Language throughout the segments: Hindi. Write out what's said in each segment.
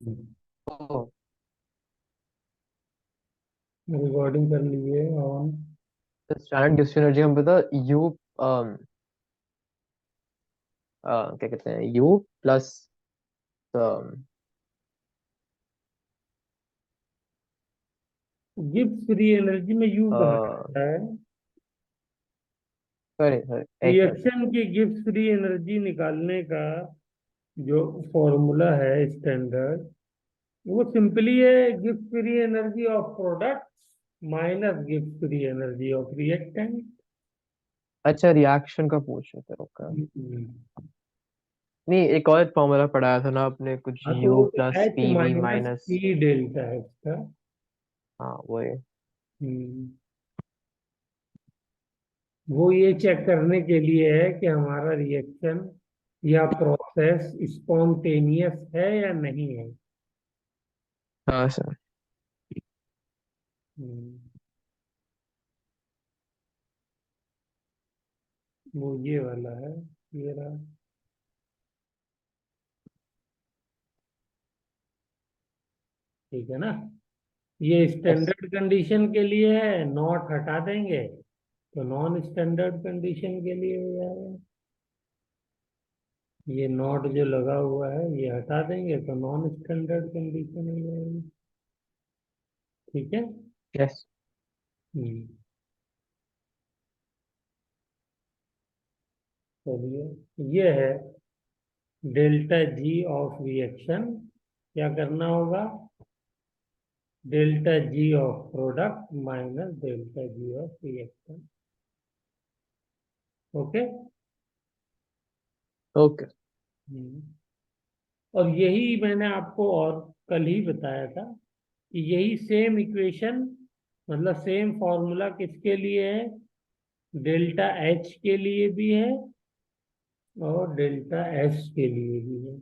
ओ, रिकॉर्डिंग कर लीजिए ऑन। स्टैंडर्ड गिब्स एनर्जी हम पता यू क्या कहते हैं you plus Gibbs free energy में यू कहाँ आता है? सॉरी सॉरी एक मिनट। रिएक्शन की गिब्स फ्री एनर्जी निकालने का जो फॉर्मूला है स्टैंडर्ड, वो सिंपली है Gibbs free energy of product minus Gibbs free energy of reactant. अच्छा रिएक्शन का पूछ रहे थे, ओके। नहीं, एक और फॉर्मूला पढ़ाया था ना आपने, कुछ हाँ, तो यू वो plus H P V minus minus. P delta है इसका। हाँ वो है। हम्म, वो ये चेक करने के लिए है कि हमारा रिएक्शन या प्रोसेस स्पॉन्टेनियस है या नहीं है। हाँ सर। हम्म, वो ये वाला है, ये रहा। ठीक है ना? ये यस। स्टैंडर्ड कंडीशन के लिए है, नॉट हटा देंगे तो नॉन स्टैंडर्ड कंडीशन के लिए हो जाएगा। ये नॉट जो लगा हुआ है ये हटा देंगे तो नॉन स्टैंडर्ड कंडीशन हो जाएगी। ठीक है। यस। हम्म, चलिए, ये है डेल्टा जी ऑफ रिएक्शन। क्या करना होगा? Delta G of product minus delta G of reaction. Okay. Okay. Hmm, और यही मैंने आपको और कल ही बताया था कि यही सेम इक्वेशन, मतलब सेम फॉर्मूला किसके लिए है? डेल्टा एच के लिए भी है और डेल्टा एस के लिए भी है।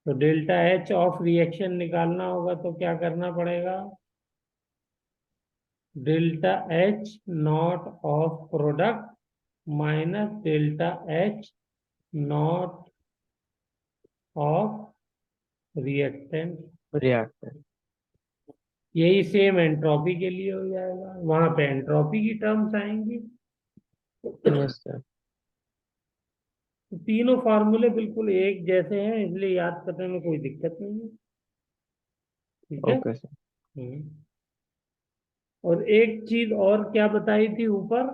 तो डेल्टा एच ऑफ रिएक्शन निकालना होगा तो क्या करना पड़ेगा? Delta H not of product minus delta H not of reactant. React. यही सेम एंट्रोपी के लिए हो जाएगा, वहां पे एंट्रोपी की टर्म्स आएंगी। Yes sir. तो तीनों फार्मूले बिल्कुल एक जैसे हैं, इसलिए याद करने में कोई दिक्कत नहीं है। ठीक है। Okay sir. हम्म। और एक चीज और क्या बताई थी ऊपर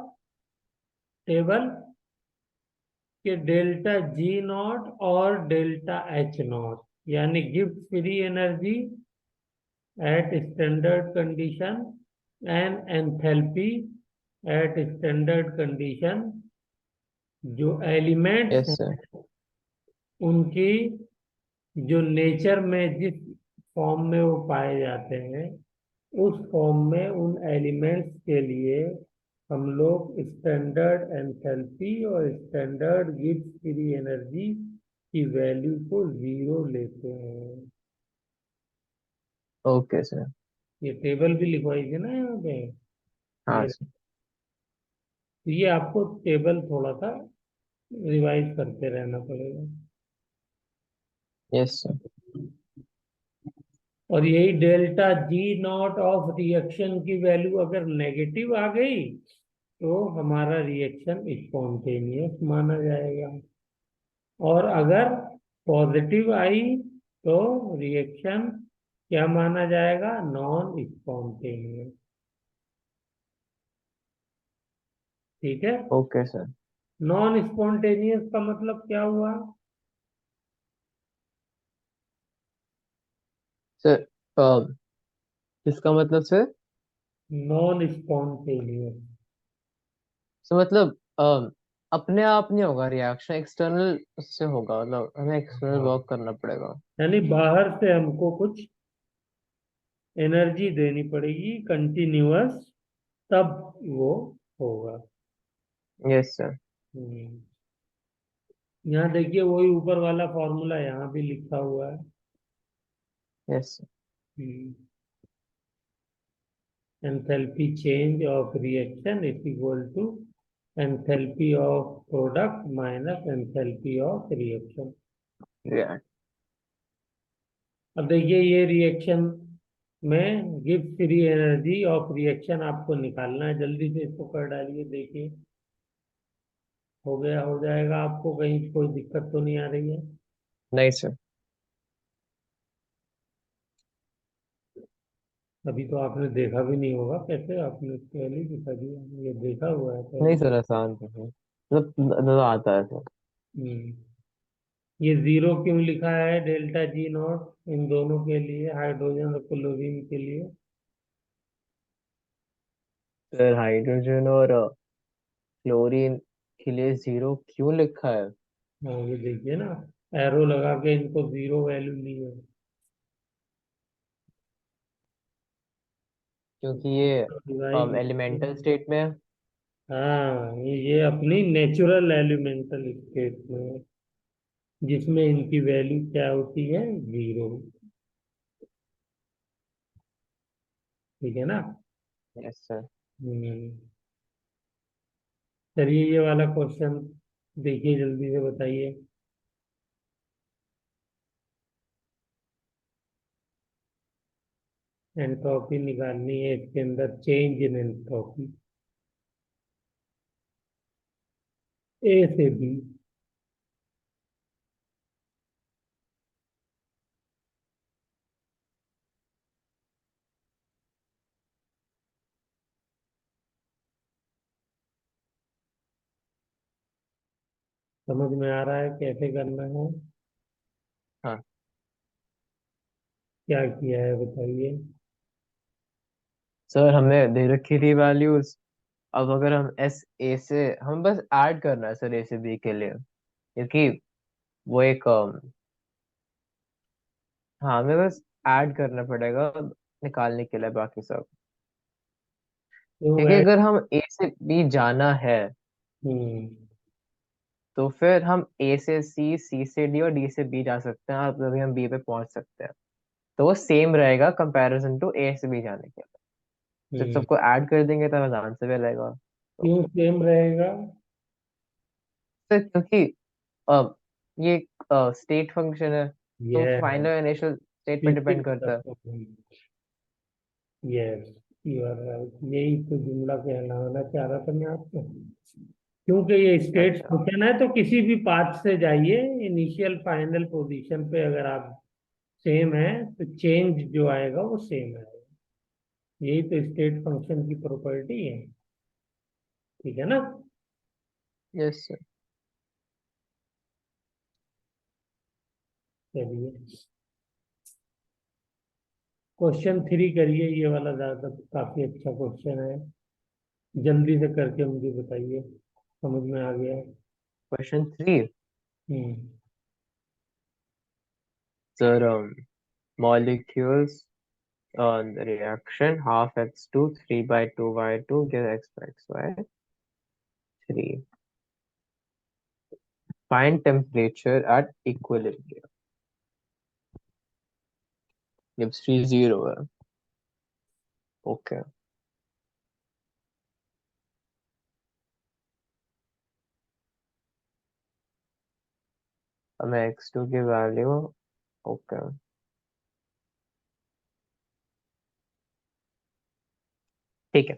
टेबल, कि डेल्टा जी नॉट और डेल्टा एच नॉट, यानी Gibbs free energy at standard condition and enthalpy at standard condition, जो एलिमेंट्स यस सर। हैं उनकी, जो नेचर में जिस फॉर्म में वो पाए जाते हैं उस फॉर्म में उन एलिमेंट्स के लिए हम लोग स्टैंडर्ड एंथैल्पी और स्टैंडर्ड गिब्स फ्री एनर्जी की वैल्यू को जीरो लेते हैं। Okay sir. ये टेबल भी लिखवाई थी ना यहाँ पे। हाँ ये सर। तो ये आपको टेबल थोड़ा सा रिवाइज करते रहना पड़ेगा। Yes sir. और यही delta G not of reaction की वैल्यू अगर नेगेटिव आ गई तो हमारा रिएक्शन स्पॉन्टेनियस माना जाएगा, और अगर पॉजिटिव आई तो रिएक्शन क्या माना जाएगा? Non spontaneous. ठीक है। Okay sir. नॉन स्पॉन्टेनियस का मतलब क्या हुआ? सर इसका मतलब सर, नॉन स्पॉन्टेनियस सर मतलब अपने आप नहीं होगा, रिएक्शन एक्सटर्नल उससे होगा, मतलब हमें एक्सटर्नल हाँ, वर्क करना पड़ेगा। यानी बाहर से हमको कुछ एनर्जी देनी पड़ेगी कंटिन्यूअस, तब वो होगा। Yes sir. हम्म, यहाँ देखिए वही ऊपर वाला फॉर्मूला यहाँ भी लिखा हुआ है। Yes sir. Enthalpy change of reaction is equal to enthalpy of product minus enthalpy of reaction. React. अब देखिए ये रिएक्शन में गिव्स फ्री एनर्जी ऑफ रिएक्शन आपको निकालना है, जल्दी से इसको कर डालिए। देखिए हो गया, हो जाएगा। आपको कहीं कोई दिक्कत तो नहीं आ रही है? नहीं सर। अभी तो आपने देखा भी नहीं होगा, कैसे आपने पहले ही दिखा दिया? ये देखा हुआ है नहीं पहले। सर, आसान तो है, मतलब नजर आता है सर। हम्म। ये जीरो क्यों लिखा है डेल्टा जी नॉट इन दोनों के लिए, हाइड्रोजन और क्लोरीन के लिए? सर हाइड्रोजन और क्लोरीन के लिए जीरो क्यों लिखा है? हाँ ये देखिए ना, एरो लगा के इनको जीरो वैल्यू ली है। क्योंकि ये डिवाइड। एलिमेंटल स्टेट में है। हाँ ये अपनी नेचुरल एलिमेंटल स्टेट में है, जिसमें इनकी वैल्यू क्या होती है, जीरो। ठीक है ना? Yes sir. हम्म। चलिए ये वाला क्वेश्चन देखिए, जल्दी से बताइए। एंट्रोपी निकालनी है, इसके अंदर चेंज इन एंट्रोपी ए से बी। समझ में आ रहा है कैसे करना है? हाँ क्या किया है बताइए। सर, हमने दे रखी थी वैल्यूज। अब अगर हम एस ए से, हम बस ऐड करना है सर ए से बी के लिए, क्योंकि वो एक हाँ, हमें बस ऐड करना पड़ेगा निकालने के लिए बाकी सब। क्यों क्योंकि है? अगर हम ए से बी जाना है, हम्म। तो फिर हम ए से सी, सी से डी और डी से बी जा सकते हैं, और तभी हम बी पे पहुंच सकते हैं। तो वो सेम रहेगा कंपैरिजन टू ए से बी जाने के लिए। जब हम्म। सबको ऐड कर देंगे तब आसान से भी रहेगा। तो क्यों सेम रहेगा? क्योंकि अब ये स्टेट फंक्शन है, तो यस, फाइनल इनिशियल स्टेट पे डिपेंड निश्चित करता है। तत्व। यस, यू आर राइट, यही तो जुमला कहलाना चाह रहा था मैं आपको। क्योंकि ये स्टेट अच्छा। फंक्शन है तो किसी भी पाथ से जाइए, इनिशियल फाइनल पोजीशन पे अगर आप सेम है तो चेंज जो आएगा वो सेम आएगा। यही तो स्टेट फंक्शन की प्रॉपर्टी है। ठीक है ना? Yes sir. चलिए क्वेश्चन 3 करिए, ये वाला ज्यादा काफी अच्छा क्वेश्चन है। जल्दी से करके मुझे बताइए, समझ में आ गया? Question 3। Hmm. Sir molecules on the reaction half x2 3/2y2 gives x by xy 3. Find temperature at equilibrium. gives t 0 है। ओके। हमें x2 की वैल्यू, ओके ठीक है।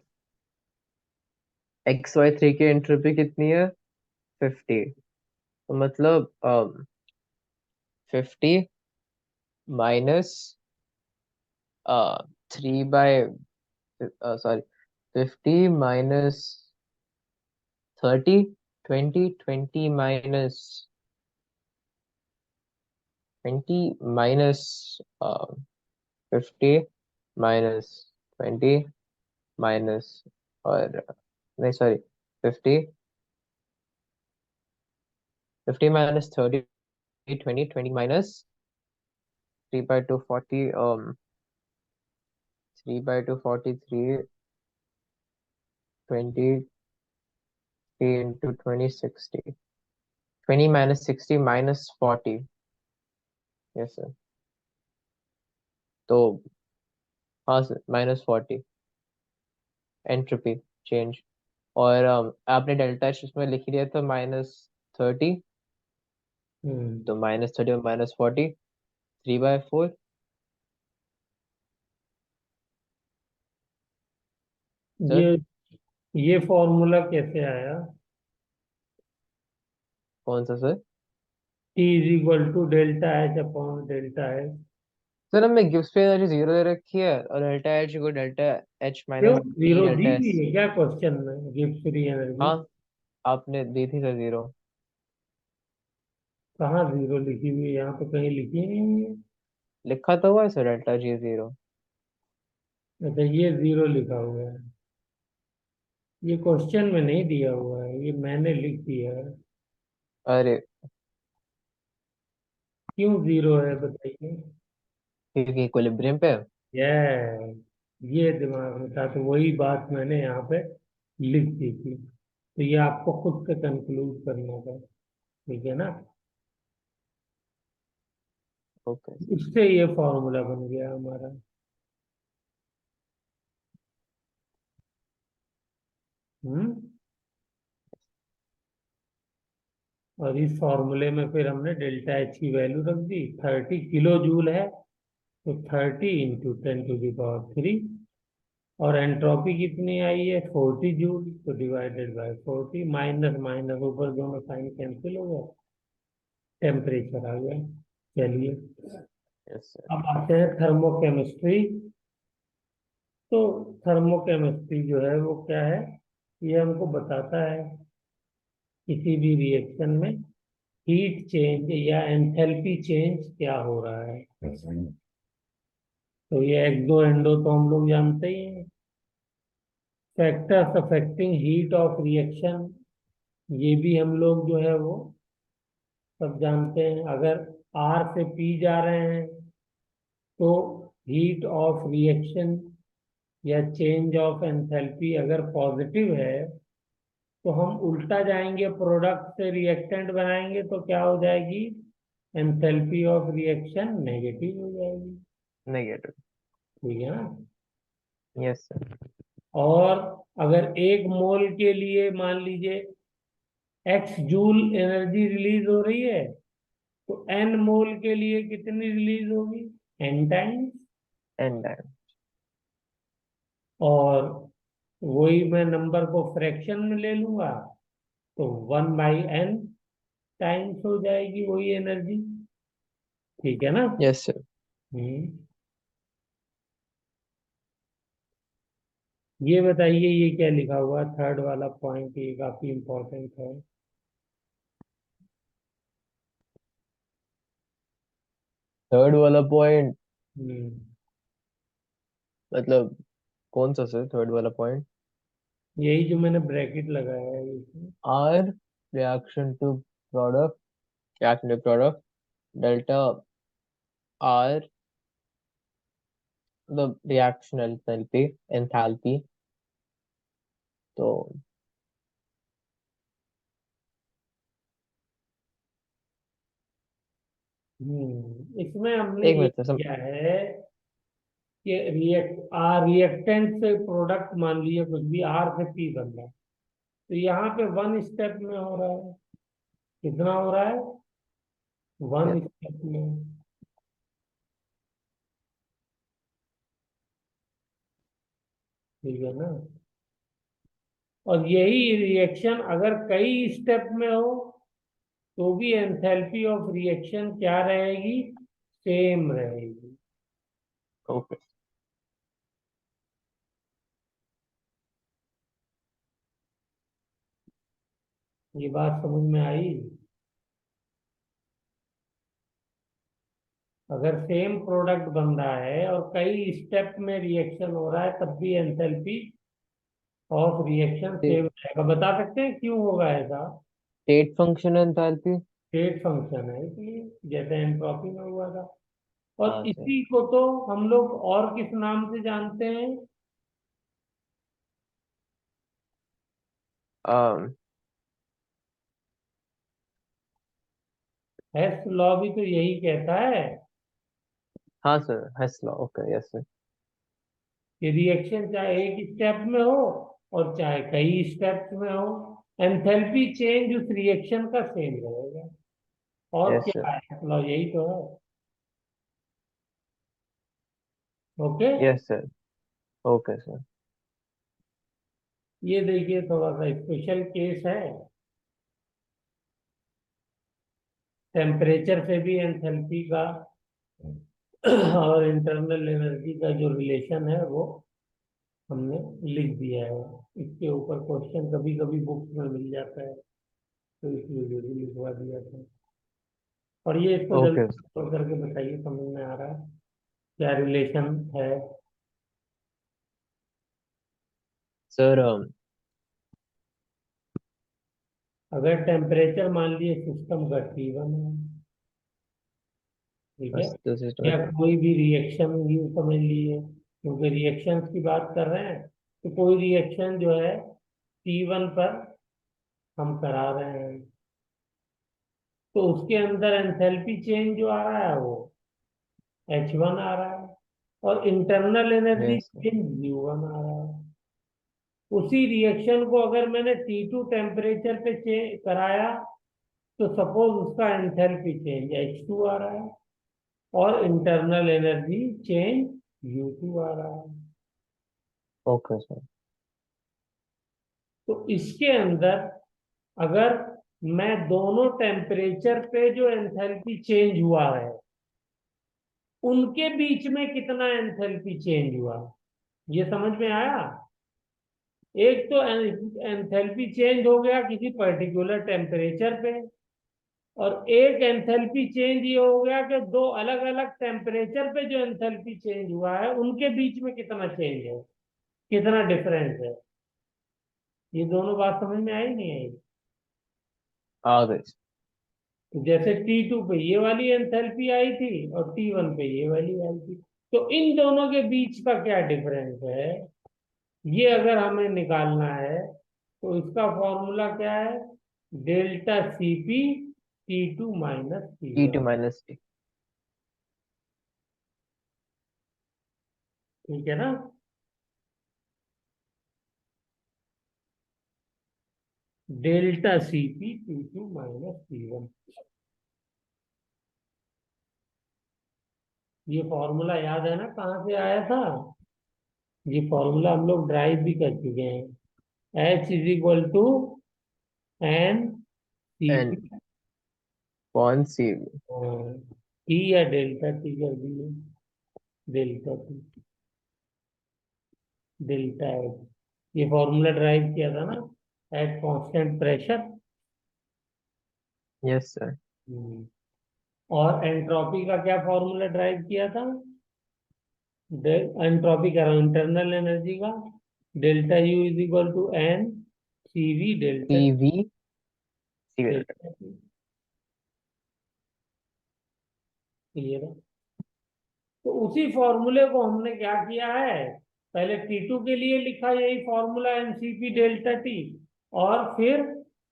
xy3 की एंट्रोपी कितनी है? 50। तो मतलब 50 minus 3 by, sorry, 50 minus 30, 20 minus 20 minus 50 minus 20 minus, और नहीं sorry, 50, 50 minus 30, 20 minus 3/2 40, 3/2 43, 23 into 20 60, 20 minus 60 minus 40। Yes sir. तो हाँ सर, -40 एंट्रोपी चेंज। और आपने डेल्टा एच उसमें लिख दिया था -30। हम्म। तो -30 और -40, 3/4। सर, ये ये फॉर्मूला कैसे आया? कौन सा sir? T is equal to delta H upon delta H. Sir हमने गिब्स पे एनर्जी 0 दे रखी है, और डेल्टा एच को डेल्टा एच क्यों माइनस डी जीरो दी डेल्टा हुई एस। है क्या क्वेश्चन में गिब्स फ्री एनर्जी? हाँ, आपने दी थी सर 0। कहाँ जीरो लिखी हुई है? यहाँ तो कहीं लिखी नहीं है। लिखा तो हुआ है सर, डेल्टा जी 0। अच्छा, ये जीरो लिखा हुआ है। ये क्वेश्चन में नहीं दिया हुआ है, ये मैंने लिख दिया है। अरे, क्यों जीरो है बताइए? क्योंकि इक्विलिब्रियम पे है। ये दिमाग में था, तो वही बात मैंने यहाँ पे लिख दी थी। तो ये आपको खुद से कंक्लूड करना था। ठीक है ना? Okay sir. उससे ये फॉर्मूला बन गया हमारा। हम्म। और इस फॉर्मूले में फिर हमने डेल्टा एच की वैल्यू रख दी, 30 किलो जूल है। तो 30 × 10⁻³ और एंट्रोपी कितनी आई है? 40 जूल। तो डिवाइडेड बाय 40, माइनस माइनस ऊपर दोनों साइन कैंसिल हो गया, टेम्परेचर आ गया। चलिए, यस सर। अब आते हैं थर्मोकेमिस्ट्री। तो थर्मोकेमिस्ट्री जो है वो क्या है? ये हमको बताता है किसी भी रिएक्शन में हीट चेंज या एंथैल्पी चेंज क्या हो रहा है। तो ये एक्सो एंडो तो हम लोग जानते ही हैं। Factors affecting heat of reaction, ये भी हम लोग जो है वो सब जानते हैं। अगर आर से पी जा रहे हैं तो हीट ऑफ रिएक्शन या चेंज ऑफ एंथैल्पी अगर पॉजिटिव है तो हम उल्टा जाएंगे, प्रोडक्ट से रिएक्टेंट बनाएंगे तो क्या हो जाएगी? एंथैल्पी ऑफ रिएक्शन नेगेटिव हो जाएगी। नेगेटिव। ठीक है ना? Yes sir. और अगर 1 मोल के लिए मान लीजिए एक्स जूल एनर्जी रिलीज हो रही है, तो एन मोल के लिए कितनी रिलीज होगी? N times. And time. और वही मैं नंबर को फ्रैक्शन में ले लूंगा, तो 1/n टाइम्स हो जाएगी वही एनर्जी। ठीक है ना? Yes sir. हम्म। ये बताइए, ये क्या लिखा हुआ है थर्ड वाला पॉइंट? ये काफी इंपॉर्टेंट है। थर्ड वाला पॉइंट, हम्म। मतलब कौन सा सर थर्ड वाला पॉइंट? यही जो मैंने ब्रैकेट लगाया है इसमें। R reaction to product, reaction to product, delta R, मतलब रिएक्शन एंथैल्पी, एंथैल्पी। तो इसमें हमने एक ये मिनट सर। किया है कि रिएक्टेंट से प्रोडक्ट मान लिया कुछ भी, आर से पी बन रहा है, तो यहाँ पे 1 स्टेप में हो रहा है। कितना हो रहा है? One yes. स्टेप में। ठीक है ना? और यही रिएक्शन अगर कई स्टेप में हो तो भी एंथैल्पी ऑफ रिएक्शन क्या रहेगी? सेम रहेगी। ओके। ये बात समझ में आई? अगर सेम प्रोडक्ट बन रहा है और कई स्टेप में रिएक्शन हो रहा है तब भी एंथैल्पी ऑफ रिएक्शन सेम रहेगा। बता सकते हैं क्यों होगा ऐसा? State function enthalpy. State function है इसलिए, जैसे एंट्रोपी में हुआ था। और हाँ सर। इसी को तो हम लोग और किस नाम से जानते हैं? um, हेस लॉ भी तो यही कहता है हाँ sir, Hess law. Okay, yes sir. कि रिएक्शन चाहे एक स्टेप में हो और चाहे कई स्टेप्स में हो, एंथैल्पी चेंज उस रिएक्शन का सेम रहेगा। और यस सर। क्या है, मतलब यही तो है। Okay. Yes sir. Okay sir. ये देखिए थोड़ा सा स्पेशल केस है। टेम्परेचर से भी एंथैल्पी का और इंटरनल एनर्जी का जो रिलेशन है वो हमने लिख दिया है। इसके ऊपर क्वेश्चन कभी कभी बुक्स में मिल जाता है, तो इसलिए भी लिखवा दिया था। और ये इसको ओके जल्दी solve करके बताइए, समझ में आ रहा है क्या रिलेशन है? सर। अगर टेम्परेचर मान लिए सिस्टम का T1 है, ठीक है, बस तो सिस्टम या है। कोई भी रिएक्शन ही समझ लिए, क्योंकि रिएक्शंस की बात कर रहे हैं, तो कोई रिएक्शन जो है T1 पर हम करा रहे हैं, तो उसके अंदर एंथैल्पी चेंज जो आ रहा है वो H1 आ रहा है, और internal energy yes sir. Change U1 आ रहा है। उसी रिएक्शन को अगर मैंने T2 टेम्परेचर पे चेंज कराया, तो सपोज उसका एंथैल्पी चेंज H2 आ रहा है, और इंटरनल एनर्जी चेंज U2 आ रहा है। Okay sir. तो इसके अंदर अगर मैं दोनों टेम्परेचर पे जो एंथैल्पी चेंज हुआ है उनके बीच में कितना एंथैल्पी चेंज हुआ, ये समझ में आया? एक तो एंथैल्पी चेंज हो गया किसी पर्टिकुलर टेम्परेचर पे, और एक एंथैल्पी चेंज ये हो गया कि दो अलग अलग टेम्परेचर पे जो एंथैल्पी चेंज हुआ है उनके बीच में कितना चेंज है, कितना डिफरेंस है। ये दोनों बात समझ में आई नहीं आई? आ गए sir। तो जैसे T2 पे ये वाली एंथैल्पी आई थी और T1 पे ये वाली आई थी, तो इन दोनों के बीच का क्या डिफरेंस है, ये अगर हमें निकालना है, तो इसका फॉर्मूला क्या है? Delta Cp T2 minus T2 T1। Minus T. ठीक है ना? Delta Cp T2 minus T1, ये फॉर्मूला याद है ना कहाँ से आया था? ये फॉर्मूला हम लोग ड्राइव भी कर चुके हैं। H is equal to n C n P, कौन सी? टी या डेल्टा टी कर दिए, डेल्टा टी, डेल्टा एच। ये फॉर्मूला ड्राइव किया था ना at constant pressure. Yes sir. और एंट्रोपी का क्या फॉर्मूला ड्राइव किया था? एंट्रोपी का इंटरनल एनर्जी का, delta U is equal to n C V delta TV C. Delta T. ये रहा। तो उसी फॉर्मूले को हमने क्या किया है, पहले T2 के लिए लिखा यही फॉर्मूला एनसीपी डेल्टा टी, और फिर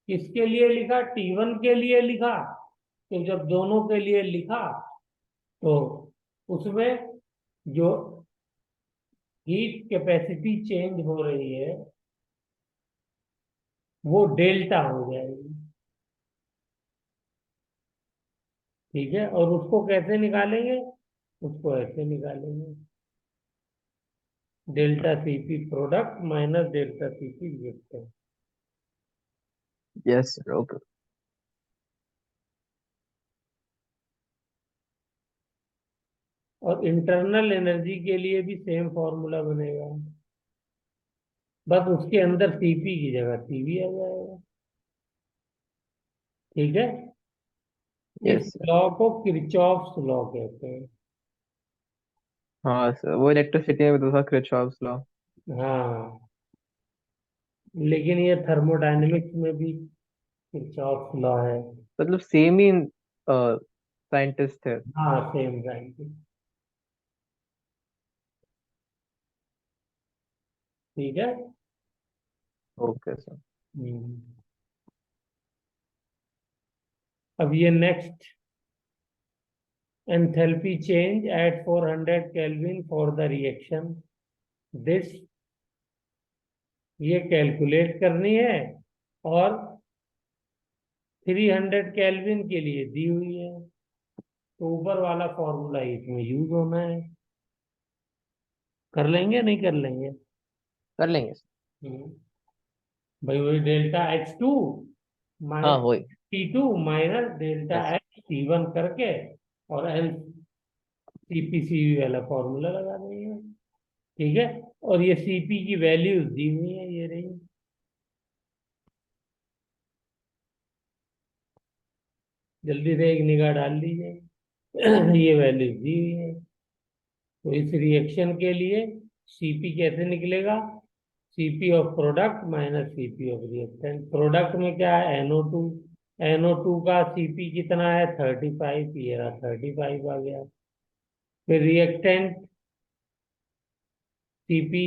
किसके लिए लिखा, T1 के लिए लिखा। तो जब दोनों के लिए लिखा, तो उसमें जो हीट कैपेसिटी चेंज हो रही है वो डेल्टा हो जाएगी। ठीक है, और उसको कैसे निकालेंगे? उसको ऐसे निकालेंगे, delta CP product minus delta CP reactance. Yes sir. Okay. और इंटरनल एनर्जी के लिए भी सेम फॉर्मूला बनेगा, बस उसके अंदर सीपी की जगह सीवी आ जाएगा। ठीक है। इस यस सर। लॉ को किरचॉफ्स लॉ कहते हैं। हाँ सर, वो इलेक्ट्रिसिटी में तो था किरचॉफ्स लॉ। हाँ, लेकिन ये थर्मोडायनेमिक्स में भी किरचॉफ्स लॉ है। मतलब सेम ही साइंटिस्ट थे। हाँ, सेम साइंटिफिक। ठीक है। Okay sir. हम्म। अब ये next, enthalpy change at 400 Kelvin for the reaction. This ये कैलकुलेट करनी है, और 300 केल्विन के लिए दी हुई है। तो ऊपर वाला फॉर्मूला इसमें यूज होना है। कर लेंगे नहीं कर लेंगे? कर लेंगे सर। हम्म। भाई वही डेल्टा H2 हाँ माइनस वही। T2 minus delta yes. H T1 करके, और एल CPCV वाला फॉर्मूला लगा देंगे। ठीक है। और ये CP की वैल्यूज दी हुई है, ये रही। जल्दी से एक निगाह डाल लीजिए। ये वैल्यूज दी हुई है। तो इस रिएक्शन के लिए CP कैसे निकलेगा? CP of product minus CP of reactant. Product में क्या है? NO2। NO2 का CP कितना है? 35। ये रहा 35 आ गया। फिर रिएक्टेंट CP।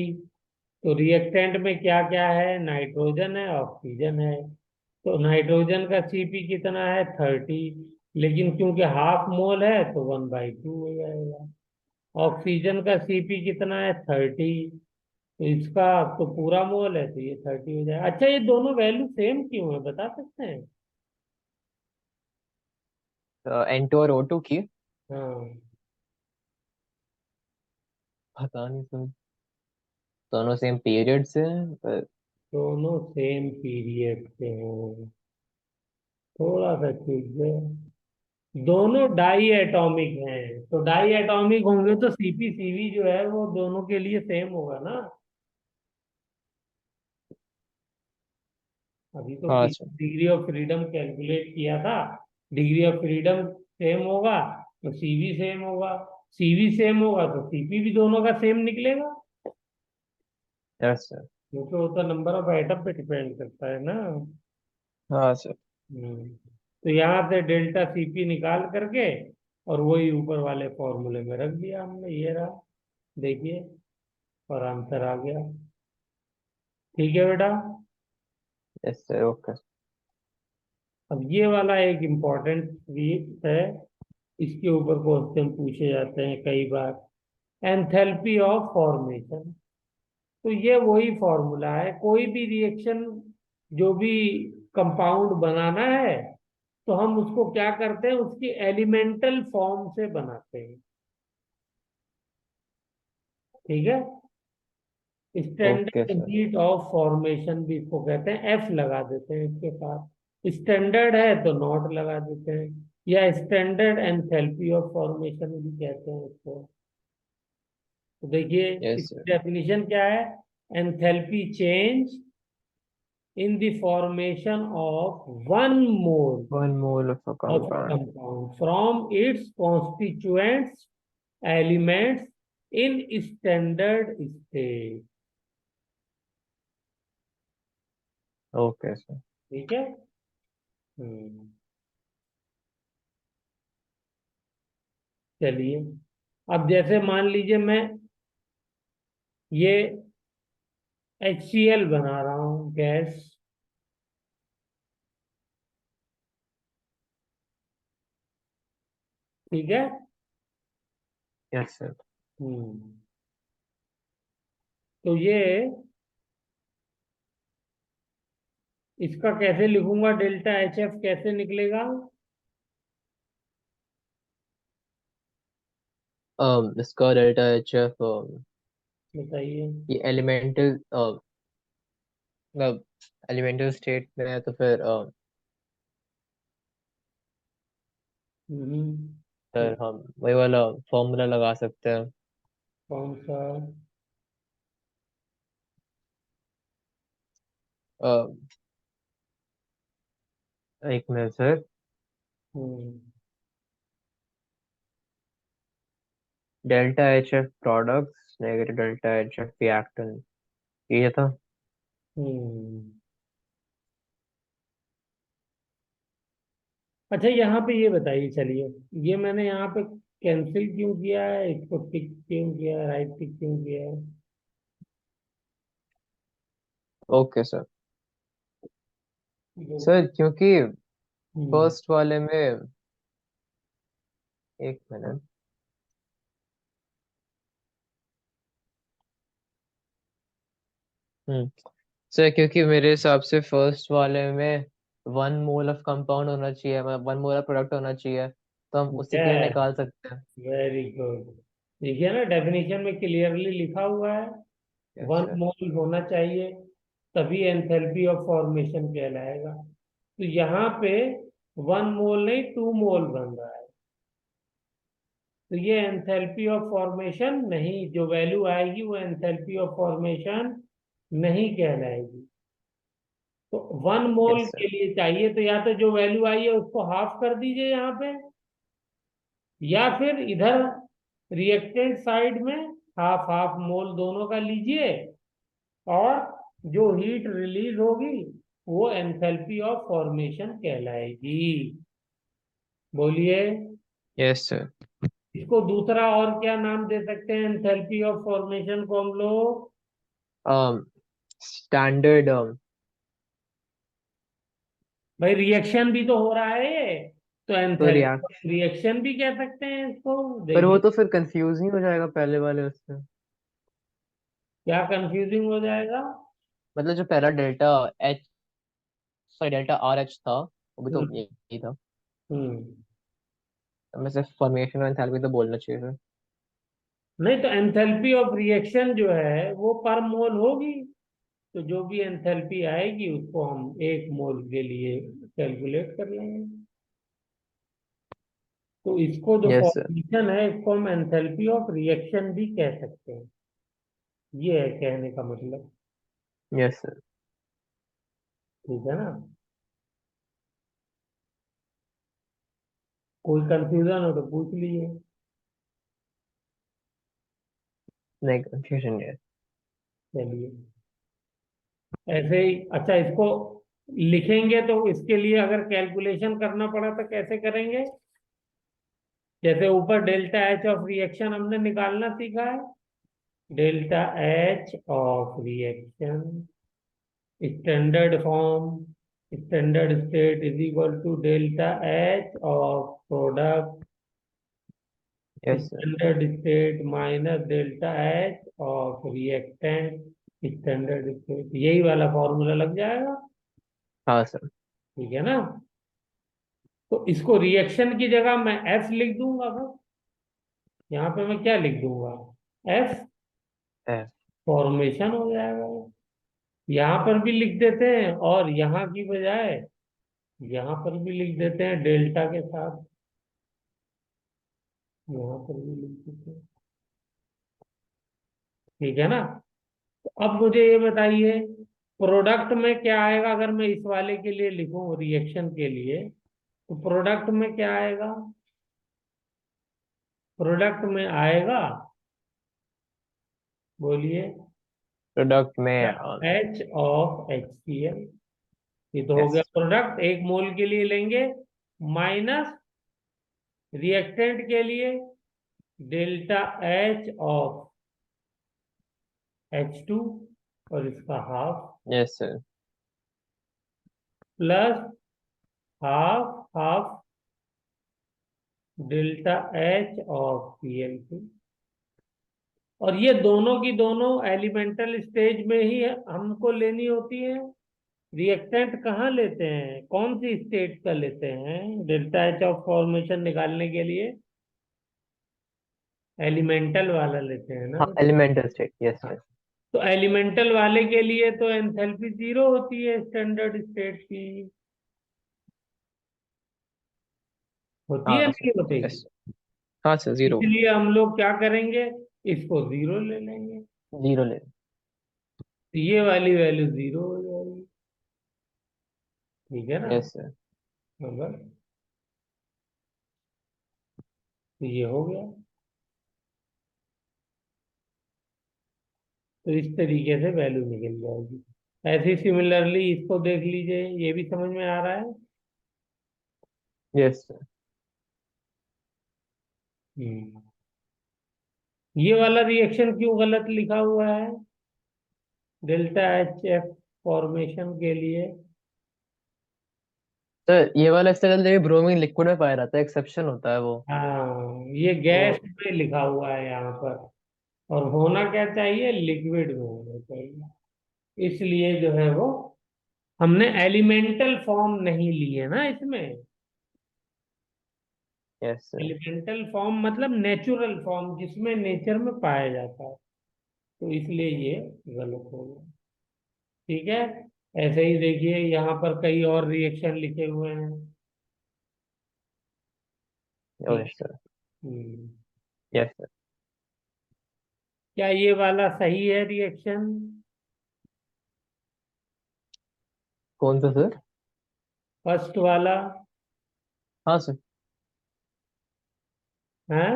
तो रिएक्टेंट में क्या क्या है? नाइट्रोजन है, ऑक्सीजन है। तो नाइट्रोजन का CP कितना है? 30। लेकिन क्योंकि हाफ मोल है तो 1/2 हो जाएगा। ऑक्सीजन का CP कितना है? 30। तो इसका तो पूरा मोल है, तो ये 30 हो जाएगा। अच्छा, ये दोनों वैल्यू सेम क्यों है, बता सकते हैं? N2 और O2 की हाँ। पता नहीं सर, दोनों सेम पीरियड से हैं, पर दोनों सेम पीरियड के हैं। थोड़ा सा ठीक है। दोनों डाई एटॉमिक हैं, तो डाई एटॉमिक होंगे तो CPCV जो है वो दोनों के लिए सेम होगा ना। अभी तो हाँ sir. Degree of freedom calculate किया था। डिग्री ऑफ फ्रीडम सेम होगा तो CV सेम होगा। CV सेम होगा तो CP भी दोनों का सेम निकलेगा। Yes sir. क्योंकि वो तो नंबर ऑफ आइटम पे डिपेंड करता है ना। हाँ सर। तो यहाँ से डेल्टा CP निकाल करके, और वही ऊपर वाले फॉर्मूले में रख दिया हमने, ये रहा। देखिए, और आंसर आ गया। ठीक है बेटा। Yes sir. ओके। अब ये वाला एक इम्पोर्टेंट है। इसके ऊपर क्वेश्चन पूछे जाते हैं कई बार। Enthalpy of formation. तो ये वही फॉर्मूला है, कोई भी रिएक्शन, जो भी कंपाउंड बनाना है, तो हम उसको क्या करते हैं? उसकी एलिमेंटल फॉर्म से बनाते हैं। ठीक है। Okay standard sir. Heat of formation भी इसको कहते हैं, F लगा देते हैं इसके साथ। स्टैंडर्ड है तो नॉट लगा देते हैं, या स्टैंडर्ड एंथैल्पी ऑफ फॉर्मेशन भी कहते हैं इसको। तो देखिए, यस इसकी सर। डेफिनेशन क्या है? Enthalpy change in the formation of 1 mole 1 mole of a of a compound. compound from its constituents elements in standard state। Okay sir. ठीक है। हम्म। चलिए, अब जैसे मान लीजिए मैं ये HCl बना रहा हूँ, गैस। ठीक है। Yes sir. हम्म। तो ये, इसका कैसे लिखूंगा? डेल्टा HF कैसे निकलेगा? इसका डेल्टा एच एफ, बताइए। ये एलिमेंटल, मतलब एलिमेंटल स्टेट में है तो फिर तो सर हम वही वाला फॉर्मूला लगा सकते हैं। कौन सा? अ, एक minute sir. Hmm. Delta H F products negative delta H F reactant, ये था। हम्म। अच्छा, यहाँ पे ये बताइए, चलिए। ये मैंने यहाँ पे कैंसिल क्यों किया है, इसको टिक क्यों किया है, राइट टिक क्यों किया है? Okay sir. देखो। सर क्योंकि हम्म। फर्स्ट वाले में, एक मिनट। हम्म। सर क्योंकि मेरे हिसाब से फर्स्ट वाले में 1 मोल ऑफ कंपाउंड होना चाहिए, मतलब 1 मोल ऑफ प्रोडक्ट होना चाहिए, तो हम उसी के लिए यस, निकाल सकते हैं। Very good. देखिए ना, डेफिनेशन में क्लियरली लिखा हुआ है यस वन सर। मोल होना चाहिए, तभी एंथैल्पी ऑफ फॉर्मेशन कहलाएगा। तो यहाँ पे 1 मोल नहीं, 2 मोल बन रहा है। तो ये एंथैल्पी ऑफ फॉर्मेशन नहीं, जो वैल्यू आएगी वो एंथैल्पी ऑफ फॉर्मेशन नहीं कहलाएगी। तो 1 मोल यस सर। के लिए चाहिए, तो या तो जो वैल्यू आई है उसको हाफ कर दीजिए यहाँ पे, या फिर इधर रिएक्टेंट साइड में हाफ हाफ मोल दोनों का लीजिए, और जो हीट रिलीज होगी वो एंथैल्पी ऑफ फॉर्मेशन कहलाएगी। बोलिए, यस सर। इसको दूसरा और क्या नाम दे सकते हैं एंथैल्पी ऑफ फॉर्मेशन को हम लोग? स्टैंडर्ड भाई रिएक्शन भी तो हो रहा है ये, तो तो एंथैल्पी रिएक्ट, ऑफ रिएक्शन भी कह सकते हैं इसको। पर वो देखिए, तो फिर कंफ्यूज नहीं हो जाएगा पहले वाले उससे? क्या कंफ्यूजिंग हो जाएगा? मतलब जो पहला delta H, sorry delta R H था, वो भी तो हम्म। यही था। हम्म। तो मैं सिर्फ फॉर्मेशन और एंथैल्पी तो बोलना चाहिए सर। नहीं, तो एंथैल्पी ऑफ रिएक्शन जो है वो पर मोल होगी। तो जो भी एंथैल्पी आएगी उसको हम 1 मोल के लिए कैलकुलेट कर लेंगे। तो इसको जो यस सर। फॉर्मेशन है इसको हम एंथैल्पी ऑफ रिएक्शन भी कह सकते हैं। ये है कहने का मतलब। Yes sir. ठीक है ना? कोई कंफ्यूजन हो तो पूछ लीजिए। नहीं कंफ्यूजन नहीं है। चलिए, ऐसे ही अच्छा, इसको लिखेंगे तो इसके लिए अगर कैलकुलेशन करना पड़ा तो कैसे करेंगे? जैसे ऊपर डेल्टा एच ऑफ रिएक्शन हमने निकालना सीखा है। Delta H of reaction standard form, standard state is equal to delta H of product yes sir. Standard state minus delta H of reactant standard state. यही वाला फॉर्मूला लग जाएगा। हाँ सर। ठीक है ना? तो इसको रिएक्शन की जगह मैं एफ लिख दूंगा बस। यहाँ पे मैं क्या लिख दूंगा? एफ है। फॉर्मेशन हो जाएगा। यहाँ पर भी लिख देते हैं, और यहाँ की बजाय यहाँ पर भी लिख देते हैं डेल्टा के साथ। यहाँ पर भी लिख देते हैं। ठीक है ना? तो अब मुझे ये बताइए, प्रोडक्ट में क्या आएगा अगर मैं इस वाले के लिए लिखूं रिएक्शन के लिए? तो प्रोडक्ट में क्या आएगा? प्रोडक्ट में आएगा, बोलिए, प्रोडक्ट में H of H C L. ये तो हो यस। गया प्रोडक्ट, 1 मोल के लिए लेंगे, माइनस रिएक्टेंट के लिए डेल्टा एच ऑफ H2 और इसका half, yes sir. Plus half half delta H of Cl2। और ये दोनों की दोनों एलिमेंटल स्टेज में ही हमको लेनी होती है। रिएक्टेंट कहाँ लेते हैं, कौन सी स्टेट का लेते हैं डेल्टा एच ऑफ फॉर्मेशन निकालने के लिए? एलिमेंटल वाला लेते हैं ना हाँ बेटा। Elemental state, yes yes. तो एलिमेंटल वाले के लिए तो एंथैल्पी जीरो होती है स्टैंडर्ड स्टेट की। होती है हाँ नहीं सर। होती? यस। हाँ सर, जीरो। इसलिए हम लोग क्या करेंगे, इसको जीरो ले लेंगे। जीरो ले। तो ये वाली वैल्यू जीरो हो जाएगी। ठीक है ना? Yes sir. बस, तो ये हो गया। तो इस तरीके से वैल्यू निकल जाएगी। ऐसे सिमिलरली इसको देख लीजिए, ये भी समझ में आ रहा है? Yes sir. हम्म। ये वाला रिएक्शन क्यों गलत लिखा हुआ है डेल्टा एच एफ फॉर्मेशन के लिए? सर ये वाला इससे जल्दी ब्रोमीन लिक्विड में पाया जाता है, एक्सेप्शन होता है वो। हाँ, ये तो गैस में लिखा हुआ है यहाँ पर, और होना क्या चाहिए, लिक्विड में होना चाहिए। इसलिए जो है वो हमने एलिमेंटल फॉर्म नहीं ली है ना इसमें। Yes sir. एलिमेंटल फॉर्म मतलब नेचुरल फॉर्म, जिसमें नेचर में पाया जाता है, तो इसलिए ये गलत होगा। ठीक है। ऐसे ही देखिए यहाँ पर कई और रिएक्शन लिखे हुए हैं। ठीक यस सर। है। Yes sir. क्या ये वाला सही है रिएक्शन? कौन सा सर? फर्स्ट वाला हाँ सर। है।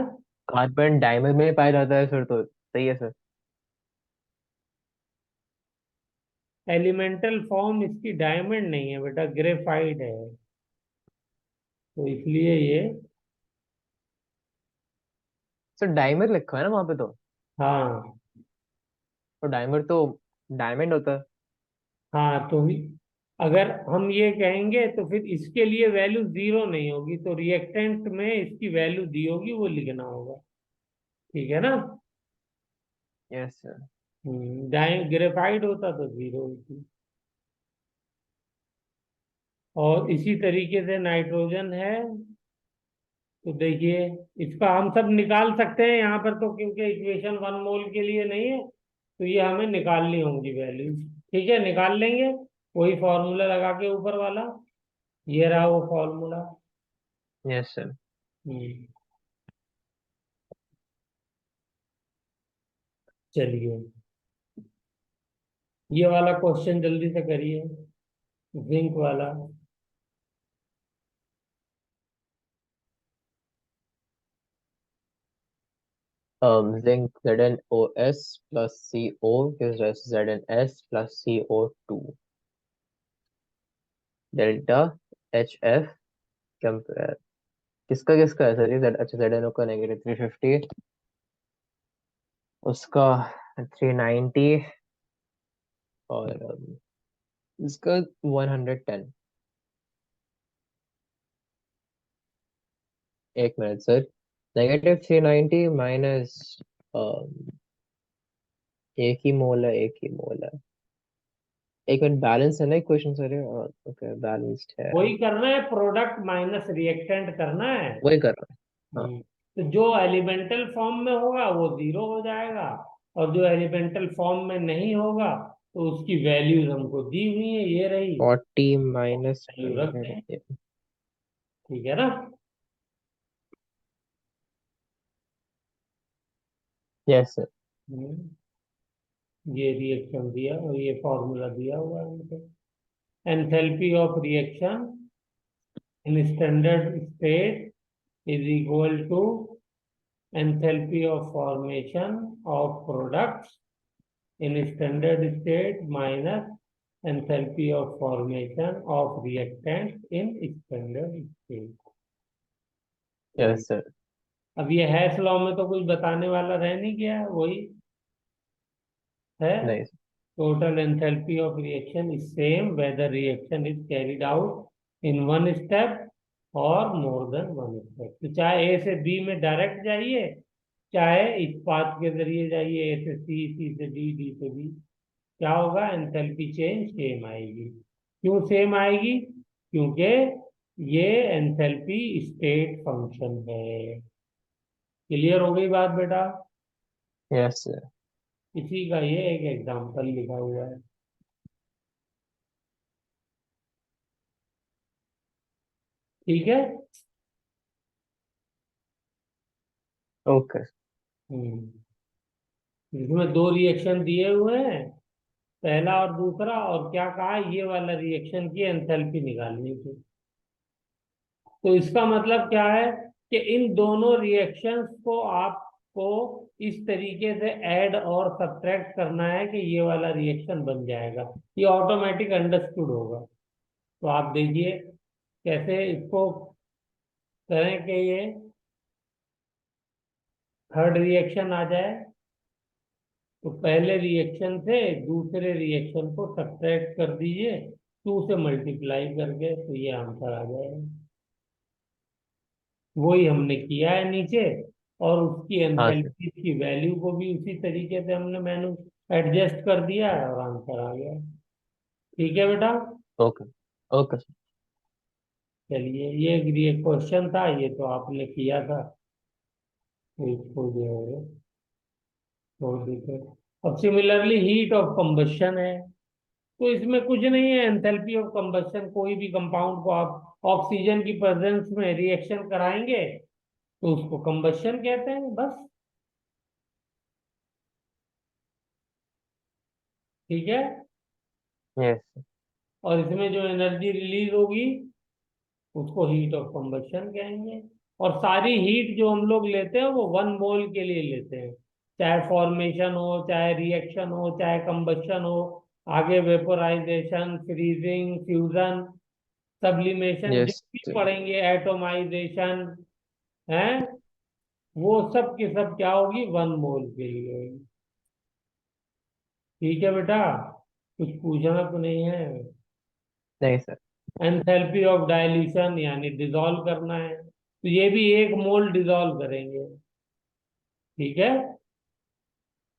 कार्बन डायमंड में पाया जाता है सर, तो सही है सर। एलिमेंटल फॉर्म इसकी डायमंड नहीं है बेटा, ग्रेफाइट है, तो इसलिए ये। सर डायमंड लिखा है ना वहाँ पे हाँ। तो डायमंड तो डायमंड होता है। हाँ तो अगर हम ये कहेंगे तो फिर इसके लिए वैल्यू जीरो नहीं होगी, तो रिएक्टेंट में इसकी वैल्यू दी होगी, वो लिखना होगा। ठीक है ना। Yes sir. ग्रेफाइट होता तो जीरो होती। और इसी तरीके से नाइट्रोजन है, तो देखिए इसका हम सब निकाल सकते हैं यहाँ पर, तो क्योंकि इक्वेशन 1 मोल के लिए नहीं है, तो ये हमें निकालनी होंगी वैल्यू। ठीक है, निकाल लेंगे। वही फॉर्मूला लगा के ऊपर वाला, ये रहा वो फॉर्मूला। Yes sir. हम्म। चलिए, ये वाला क्वेश्चन जल्दी से करिए, जिंक वाला। Zinc ZnOS plus CO gives us ZnS plus CO2 delta HF compare. किसका किसका है सर ये? अच्छा ZnO का -350, उसका 390, और इसका 110। एक मिनट सर। -390 माइनस एक ही मोल है, एक ही मोल है। एक मिनट, बैलेंस है ना इक्वेशन सर ये? ओके, बैलेंस्ड है। वही करना है, प्रोडक्ट माइनस रिएक्टेंट करना है। वही कर रहा है। हाँ। तो जो एलिमेंटल फॉर्म में होगा वो जीरो हो जाएगा, और जो एलिमेंटल फॉर्म में नहीं होगा तो उसकी वैल्यूज हमको दी हुई है, ये रही। 40 माइनस वैल्यू रख दें। 100। ठीक है ना। Yes sir. हम्म, ये रिएक्शन दिया और ये फॉर्मूला दिया हुआ है हमको। Enthalpy of reaction in standard state is equal to enthalpy of formation of products in standard state minus enthalpy of formation of reactants in standard state। तो यस सर। अब ये हैश लॉ में तो कुछ बताने वाला रह नहीं गया, वही है। नहीं sir. Total enthalpy of reaction is same whether reaction is carried out in one step और मोर देन वन स्टेप। तो चाहे ए से बी में डायरेक्ट जाइए, चाहे इस पाथ के जरिए जाइए, ए से सी, सी से डी, डी से बी, क्या होगा? एंथैल्पी चेंज सेम आएगी। क्यों सेम आएगी? क्योंकि ये एंथैल्पी स्टेट फंक्शन है। क्लियर हो गई बात बेटा? Yes sir. इसी का ये एक एग्जांपल लिखा हुआ है। ठीक है। ओके। हम्म। इसमें दो रिएक्शन दिए हुए हैं, पहला और दूसरा, और क्या कहा? ये वाला रिएक्शन की एंथैल्पी निकालनी थी। तो इसका मतलब क्या है कि इन दोनों रिएक्शंस को आपको इस तरीके से ऐड और सब्ट्रैक्ट करना है कि ये वाला रिएक्शन बन जाएगा। ये ऑटोमेटिक अंडरस्टूड होगा। तो आप देखिए कैसे इसको करें कि ये थर्ड रिएक्शन आ जाए। तो पहले रिएक्शन से दूसरे रिएक्शन को सब्ट्रैक्ट कर दीजिए, 2 से मल्टीप्लाई करके, तो ये आंसर आ जाएगा। वही हमने किया है नीचे, और उसकी हाँ सर। एंथैल्पी की वैल्यू को भी उसी तरीके से हमने मैन्यू एडजस्ट कर दिया और आंसर आ गया। ठीक है बेटा। ओके। Okay sir. चलिए, ये क्वेश्चन था, ये तो आपने किया था, तो इसको जो है छोड़ देते हैं। अब सिमिलरली हीट ऑफ कंबशन है, तो इसमें कुछ नहीं है, एंथैल्पी ऑफ कंबशन, कोई भी कंपाउंड को आप ऑक्सीजन की प्रेजेंस में रिएक्शन कराएंगे तो उसको कंबशन कहते हैं, बस। ठीक है। यस। और इसमें जो एनर्जी रिलीज होगी उसको हीट ऑफ कंबशन कहेंगे। और सारी हीट जो हम लोग लेते हैं वो 1 मोल के लिए लेते हैं, चाहे फॉर्मेशन हो, चाहे रिएक्शन हो, चाहे कंबशन हो, आगे वेपोराइजेशन, फ्रीजिंग, फ्यूजन, सब्लिमेशन जो यस भी सर। पढ़ेंगे, एटोमाइजेशन है, वो सब के सब क्या होगी, 1 मोल के लिए होगी। ठीक है बेटा, कुछ पूछना तो नहीं है। नहीं सर। एंथैल्पी ऑफ डायल्यूशन यानी डिसॉल्व करना है, तो ये भी 1 मोल डिसॉल्व करेंगे। ठीक है।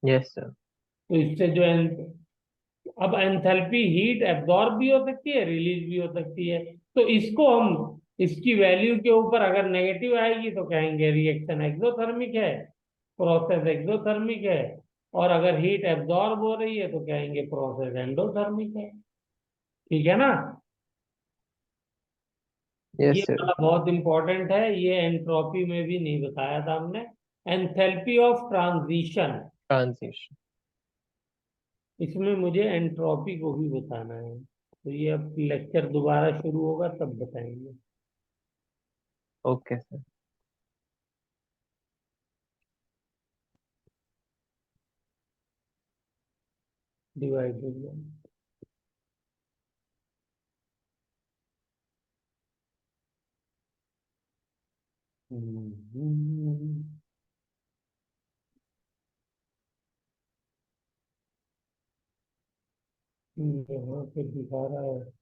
Yes sir. तो इससे जो अब एंथैल्पी हीट एब्जॉर्ब भी हो सकती है, रिलीज भी हो सकती है। तो इसको हम, इसकी वैल्यू के ऊपर अगर नेगेटिव आएगी तो कहेंगे रिएक्शन एक्सोथर्मिक है, प्रोसेस एक्सोथर्मिक है। और अगर हीट एब्जॉर्ब हो रही है तो कहेंगे प्रोसेस एंडोथर्मिक है। ठीक है ना। ये यस सर। वाला बहुत इंपॉर्टेंट है, ये एंट्रोपी में भी नहीं बताया था हमने। Enthalpy of transition, transition. इसमें मुझे एंट्रोपी को भी बताना है, तो ये अब लेक्चर दोबारा शुरू होगा तब बताएंगे। Okay sir. डिवाइड हो गया। हम्म, यहाँ पे दिखा रहा है